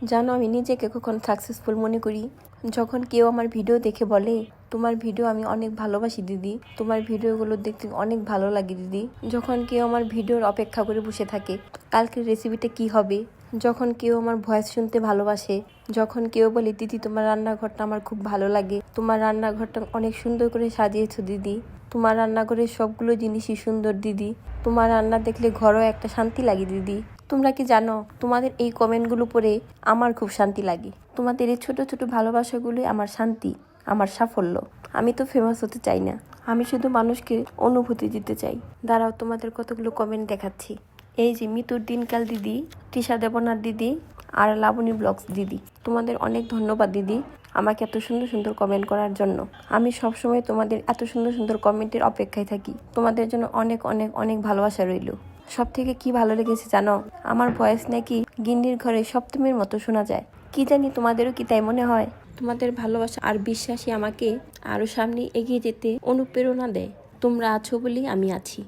জানো, আমি নিজেকে কখন সাকসেসফুল মনে করি যখন কেউ আমার ভিডিও দেখে বলে, তোমার ভিডিও আমি অনেক ভালোবাসি দিদি, তোমার ভিডিওগুলো দেখতে অনেক ভালো লাগে দিদি। যখন কেউ আমার ভিডিওর অপেক্ষা করে বসে থাকে কালকের রেসিপিটা কি হবে, যখন কেউ আমার ভয়েস শুনতে ভালোবাসে, যখন কেউ বলে দিদি তোমার রান্নাঘরটা আমার খুব ভালো লাগে, তোমার রান্নাঘরটা অনেক সুন্দর করে সাজিয়েছো দিদি, তোমার রান্নাঘরের সবগুলো জিনিসই সুন্দর দিদি, তোমার রান্না দেখলে ঘরও একটা শান্তি লাগে দিদি। তোমরা কি জানো, তোমাদের এই কমেন্টগুলো পড়ে আমার খুব শান্তি লাগে। তোমাদের এই ছোট ছোট ভালোবাসাগুলোই আমার শান্তি, আমার সাফল্য। আমি তো ফেমাস হতে চাই না, আমি শুধু মানুষকে অনুভূতি দিতে চাই। দাঁড়াও, তোমাদের কতগুলো কমেন্ট দেখাচ্ছি। এই যে মিতুর দিনকাল দিদি, তৃষা দেবনাথ দিদি আর লাবণী ব্লগস দিদি, তোমাদের অনেক ধন্যবাদ দিদি আমাকে এত সুন্দর সুন্দর কমেন্ট করার জন্য। আমি সবসময় তোমাদের এত সুন্দর সুন্দর কমেন্টের অপেক্ষায় থাকি। তোমাদের জন্য অনেক অনেক অনেক ভালোবাসা রইল। সব থেকে কি ভালো লেগেছে জানো, আমার ভয়েস নাকি গিন্নির ঘরে সপ্তমীর মতো শোনা যায়। কি জানি তোমাদেরও কি তাই মনে হয়? তোমাদের ভালোবাসা আর বিশ্বাসই আমাকে আরো সামনে এগিয়ে যেতে অনুপ্রেরণা দেয়। তোমরা আছো বলেই আমি আছি।